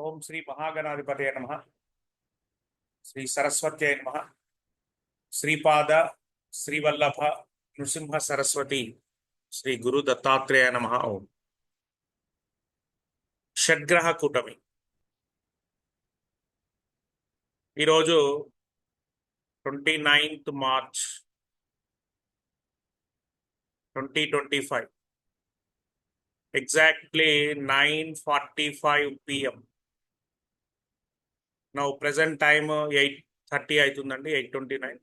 ఓం శ్రీ మహాగణాధిపతయ నమ. శ్రీ సరస్వత్యై నమ. శ్రీపాద శ్రీవల్లభ నృసింహ సరస్వతి శ్రీ గురు దత్తాత్రేయ నమ. ఓం. షడ్గ్రహ కూటమి ఈరోజు 29th March 2025 exactly 9:45 PM. Now present time 8:30 అవుతుందండి. 8:29,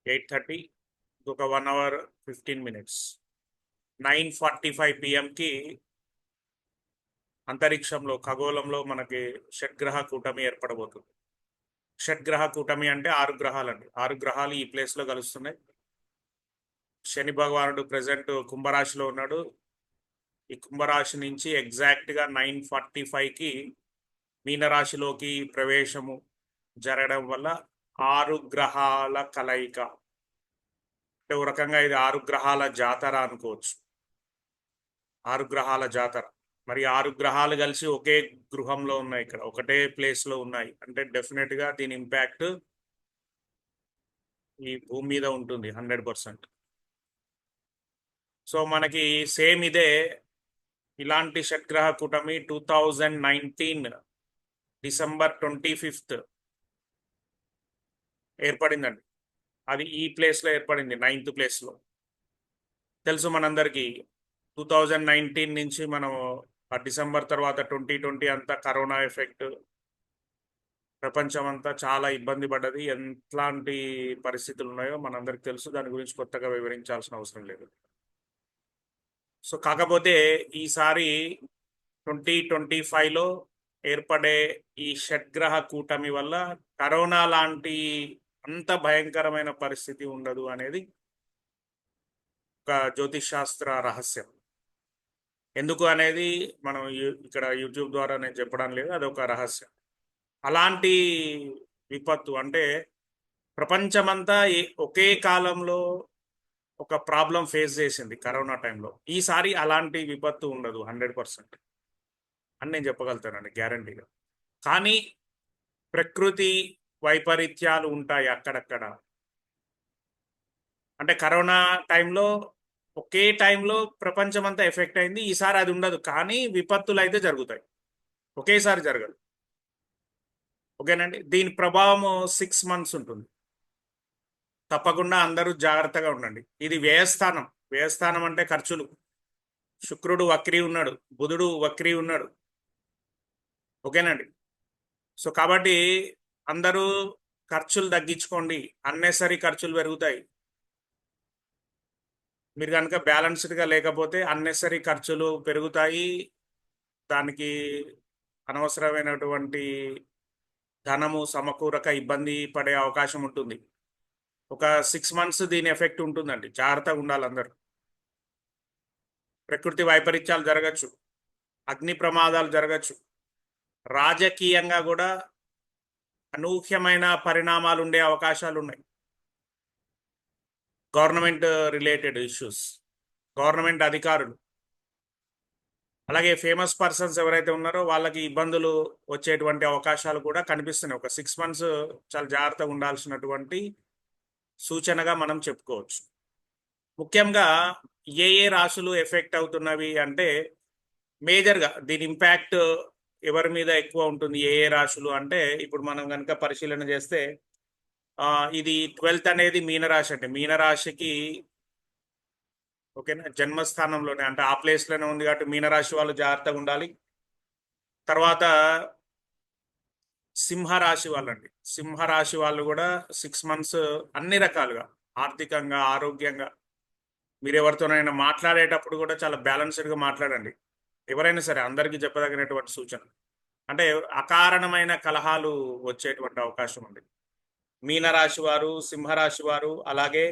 8:30, ఇంకొక 1 hour 15 minutes. 9:45 PMకి అంతరిక్షంలో ఖగోళంలో మనకి షడ్గ్రహ కూటమి ఏర్పడబోతుంది. షడ్గ్రహ కూటమి అంటే 6 గ్రహాలండి. 6 గ్రహాలు ఈ ప్లేస్లో కలుస్తున్నాయి. శని భగవానుడు ప్రజెంట్ కుంభరాశిలో ఉన్నాడు. ఈ కుంభరాశి నుంచి ఎగ్జాక్ట్గా 9:45కి మీనరాశిలోకి ప్రవేశము జరగడం వల్ల 6 గ్రహాల కలయిక అంటే ఒక రకంగా ఇది 6 గ్రహాల జాతర అనుకోవచ్చు. 6 గ్రహాల జాతర. మరి 6 గ్రహాలు కలిసి ఒకే గృహంలో ఉన్నాయి, ఇక్కడ ఒకటే ప్లేస్లో ఉన్నాయి అంటే డెఫినెట్గా దీని ఇంపాక్ట్ ఈ భూమి మీద ఉంటుంది 100%. సో మనకి సేమ్ ఇదే ఇలాంటి షడ్గ్రహ కూటమి 2019 December 25th ఏర్పడిందండి. అది ఈ ప్లేస్లో ఏర్పడింది, 9th ప్లేస్లో. తెలుసు మనందరికీ 2019 నుంచి మనం ఆ డిసెంబర్ తర్వాత 2020 అంతా కరోనా ఎఫెక్ట్, ప్రపంచం అంతా చాలా ఇబ్బంది పడ్డది. ఎట్లాంటి పరిస్థితులు ఉన్నాయో మనందరికి తెలుసు, దాని గురించి కొత్తగా వివరించాల్సిన అవసరం లేదు. సో కాకపోతే ఈసారి 2025లో ఏర్పడే ఈ షడ్గ్రహ కూటమి వల్ల కరోనా లాంటి అంత భయంకరమైన పరిస్థితి ఉండదు అనేది ఒక జ్యోతిష్ శాస్త్ర రహస్యం. ఎందుకు అనేది మనం ఇక్కడ యూట్యూబ్ ద్వారా నేను చెప్పడం లేదు, అదొక రహస్యం. అలాంటి విపత్తు అంటే ప్రపంచమంతా ఒకే కాలంలో ఒక ప్రాబ్లం ఫేస్ చేసింది కరోనా టైంలో. ఈసారి అలాంటి విపత్తు ఉండదు 100% అని నేను చెప్పగలుగుతానండి గ్యారంటీగా. కానీ ప్రకృతి వైపరీత్యాలు ఉంటాయి అక్కడక్కడ. అంటే కరోనా టైంలో ఒకే టైంలో ప్రపంచం అంతా ఎఫెక్ట్ అయింది. ఈసారి అది ఉండదు, కానీ విపత్తులు అయితే జరుగుతాయి, ఒకేసారి జరగదు. ఓకేనండి. దీని ప్రభావం 6 months ఉంటుంది. తప్పకుండా అందరూ జాగ్రత్తగా ఉండండి. ఇది వ్యయస్థానం. వ్యయస్థానం అంటే ఖర్చులు. శుక్రుడు వక్రీ ఉన్నాడు, బుధుడు వక్రీ ఉన్నాడు. ఓకేనండి. సో కాబట్టి అందరూ ఖర్చులు తగ్గించుకోండి. అన్నెసరీ ఖర్చులు పెరుగుతాయి. మీరు కనుక బ్యాలెన్స్డ్గా లేకపోతే అన్నెసరీ ఖర్చులు పెరుగుతాయి. దానికి అనవసరమైనటువంటి ధనము సమకూరక ఇబ్బంది పడే అవకాశం ఉంటుంది. ఒక 6 months దీని ఎఫెక్ట్ ఉంటుందండి. జాగ్రత్తగా ఉండాలి అందరూ. ప్రకృతి వైపరీత్యాలు జరగచ్చు, అగ్ని ప్రమాదాలు జరగచ్చు, రాజకీయంగా కూడా అనూహ్యమైన పరిణామాలు ఉండే అవకాశాలు ఉన్నాయి. గవర్నమెంట్ రిలేటెడ్ ఇష్యూస్, గవర్నమెంట్ అధికారులు, అలాగే ఫేమస్ పర్సన్స్ ఎవరైతే ఉన్నారో వాళ్ళకి ఇబ్బందులు వచ్చేటువంటి అవకాశాలు కూడా కనిపిస్తున్నాయి. ఒక 6 months చాలా జాగ్రత్తగా ఉండాల్సినటువంటి సూచనగా మనం చెప్పుకోవచ్చు. ముఖ్యంగా ఏ రాశులు ఎఫెక్ట్ అవుతున్నవి అంటే మేజర్గా దీని ఇంపాక్ట్ ఎవరి మీద ఎక్కువ ఉంటుంది, ఏ రాశులు అంటే ఇప్పుడు మనం కనుక పరిశీలన చేస్తే ఇది 12th అనేది మీనరాశి. అంటే మీనరాశికి ఓకేనా జన్మస్థానంలోనే అంటే ఆ ప్లేస్లోనే ఉంది కాబట్టి మీనరాశి వాళ్ళు జాగ్రత్తగా ఉండాలి. తర్వాత సింహరాశి వాళ్ళండి. సింహరాశి వాళ్ళు కూడా 6 months అన్ని రకాలుగా ఆర్థికంగా, ఆరోగ్యంగా, మీరు ఎవరితోనైనా మాట్లాడేటప్పుడు కూడా చాలా బ్యాలెన్స్డ్గా మాట్లాడండి. ఎవరైనా సరే అందరికీ చెప్పదగినటువంటి సూచన. అంటే అకారణమైన కలహాలు వచ్చేటువంటి అవకాశం ఉంది. మీనరాశి వారు, సింహరాశి వారు, అలాగే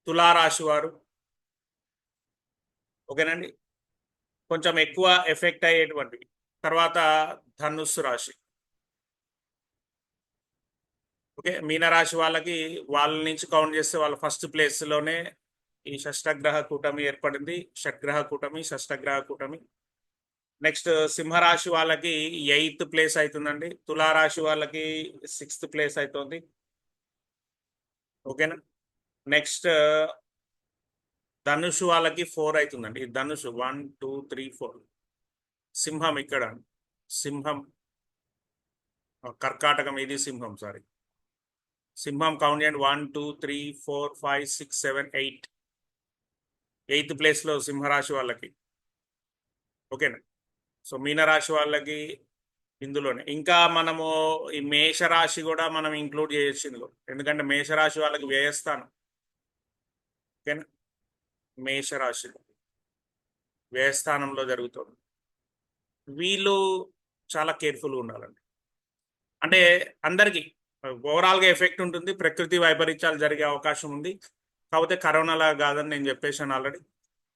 తులారాశి వారు ఓకేనండి కొంచెం ఎక్కువ ఎఫెక్ట్ అయ్యేటువంటివి. తర్వాత ధనుస్సు రాశి. ఓకే, మీనరాశి వాళ్ళకి వాళ్ళ నుంచి కౌంట్ చేస్తే వాళ్ళ ఫస్ట్ ప్లేస్లోనే ఈ షష్టగ్రహ కూటమి ఏర్పడింది. షడ్గ్రహ కూటమి, షష్టగ్రహ కూటమి. నెక్స్ట్ సింహరాశి వాళ్ళకి 8th ప్లేస్ అవుతుందండి. తులారాశి వాళ్ళకి 6th ప్లేస్ అవుతుంది. ఓకేనా. నెక్స్ట్ ధనుషు వాళ్ళకి 4 అవుతుందండి. ధనుషు 1 2 3 4. సింహం ఇక్కడ, సింహం కర్కాటకం, ఇది సింహం, సారీ. సింహం కౌంట్ చేయండి, 1 2 3 4 5 6 7 8. 8th ప్లేస్లో సింహరాశి వాళ్ళకి. ఓకేనా. సో మీనరాశి వాళ్ళకి ఇందులోనే. ఇంకా మనము ఈ మేషరాశి కూడా మనం ఇంక్లూడ్ చేయొచ్చు ఇందులో, ఎందుకంటే మేషరాశి వాళ్ళకి వ్యయస్థానం. ఓకేనా. మేషరాశి వ్యయస్థానంలో జరుగుతుంది. వీళ్ళు చాలా కేర్ఫుల్గా ఉండాలండి. అంటే అందరికీ ఓవరాల్గా ఎఫెక్ట్ ఉంటుంది, ప్రకృతి వైపరీత్యాలు జరిగే అవకాశం ఉంది. కాకపోతే కరోనాలా కాదని నేను చెప్పేశాను ఆల్రెడీ.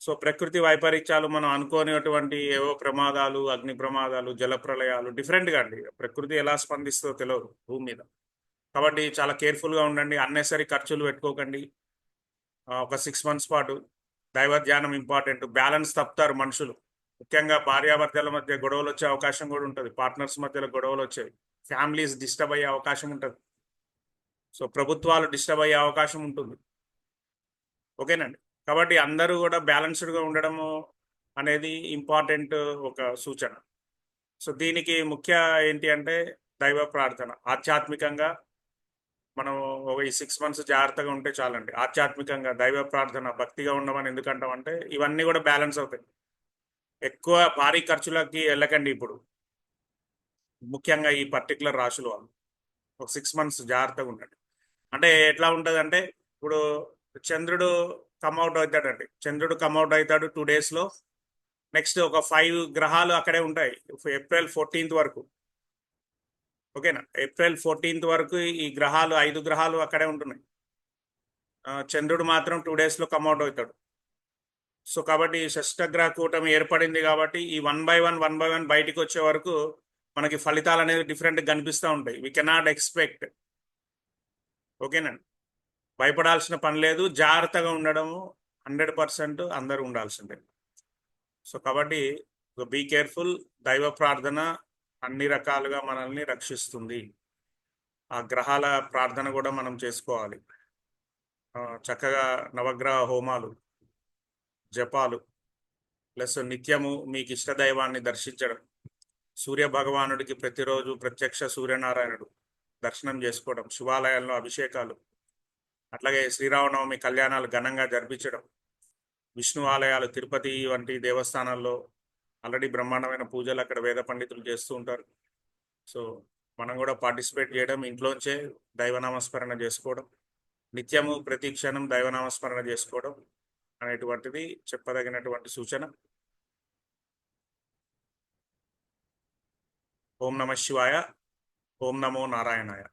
సో ప్రకృతి వైపరీత్యాలు మనం అనుకోనిటువంటి ఏవో ప్రమాదాలు, అగ్ని ప్రమాదాలు, జల ప్రళయాలు డిఫరెంట్గా అండి. ప్రకృతి ఎలా స్పందిస్తుందో తెలియదు భూమి మీద. కాబట్టి చాలా కేర్ఫుల్గా ఉండండి. అన్నెసరీ ఖర్చులు పెట్టుకోకండి. ఒక 6 months పాటు దైవ ధ్యానం ఇంపార్టెంట్. బ్యాలెన్స్ తప్పుతారు మనుషులు. ముఖ్యంగా భార్యాభర్తల మధ్య గొడవలు వచ్చే అవకాశం కూడా ఉంటుంది. పార్ట్నర్స్ మధ్యలో గొడవలు వచ్చాయి. ఫ్యామిలీస్ డిస్టర్బ్ అయ్యే అవకాశం ఉంటుంది. సో ప్రభుత్వాలు డిస్టర్బ్ అయ్యే అవకాశం ఉంటుంది. ఓకేనండి. కాబట్టి అందరూ కూడా బ్యాలెన్స్డ్గా ఉండడము అనేది ఇంపార్టెంట్ ఒక సూచన. సో దీనికి ముఖ్య ఏంటి అంటే దైవ ప్రార్థన. ఆధ్యాత్మికంగా మనం ఒక ఈ 6 months జాగ్రత్తగా ఉంటే చాలండి. ఆధ్యాత్మికంగా దైవ ప్రార్థన, భక్తిగా ఉండమని ఎందుకంటామంటే ఇవన్నీ కూడా బ్యాలెన్స్ అవుతాయి. ఎక్కువ భారీ ఖర్చులకి వెళ్ళకండి ఇప్పుడు, ముఖ్యంగా ఈ పర్టికులర్ రాశుల వాళ్ళు. ఒక 6 months జాగ్రత్తగా ఉండండి. అంటే ఎట్లా ఉంటుంది అంటే, ఇప్పుడు చంద్రుడు కమ్అవుట్ అవుతాడండి. చంద్రుడు కమ్అవుట్ అవుతాడు 2 daysలో. నెక్స్ట్ ఒక 5 గ్రహాలు అక్కడే ఉంటాయి April 14th వరకు. ఓకేనా. April 14th వరకు ఈ గ్రహాలు 5 గ్రహాలు అక్కడే ఉంటున్నాయి. చంద్రుడు మాత్రం 2 daysలో కమ్అవుట్ అవుతాడు. సో కాబట్టి షష్టగ్రహ కూటమి ఏర్పడింది కాబట్టి ఈ 1 by 1 బయటికి వచ్చే వరకు మనకి ఫలితాలు అనేది డిఫరెంట్ కనిపిస్తూ ఉంటాయి. We cannot expect. ఓకేనండి. భయపడాల్సిన పని లేదు. జాగ్రత్తగా ఉండడము 100% అందరూ ఉండాల్సిందే. సో కాబట్టి బీ కేర్ఫుల్. దైవ ప్రార్థన అన్ని రకాలుగా మనల్ని రక్షిస్తుంది. ఆ గ్రహాల ప్రార్థన కూడా మనం చేసుకోవాలి. చక్కగా నవగ్రహ హోమాలు, జపాలు, ప్లస్ నిత్యము మీకు ఇష్ట దైవాన్ని దర్శించడం. సూర్య భగవానుడికి ప్రతిరోజు ప్రత్యక్ష సూర్యనారాయణుడు దర్శనం చేసుకోవడం, శివాలయాల్లో అభిషేకాలు, అట్లాగే శ్రీరామనవమి కళ్యాణాలు ఘనంగా జరిపించడం, విష్ణు ఆలయాలు, తిరుపతి వంటి దేవస్థానాల్లో ఆల్రెడీ బ్రహ్మాండమైన పూజలు అక్కడ వేద పండితులు చేస్తూ ఉంటారు. సో మనం కూడా పార్టిసిపేట్ చేయడం, ఇంట్లోంచే దైవనామస్మరణ చేసుకోవడం, నిత్యము ప్రతి క్షణం దైవనామస్మరణ చేసుకోవడం అనేటువంటిది చెప్పదగినటువంటి సూచన. ఓం నమ శివాయ. ఓం నమో నారాయణాయ.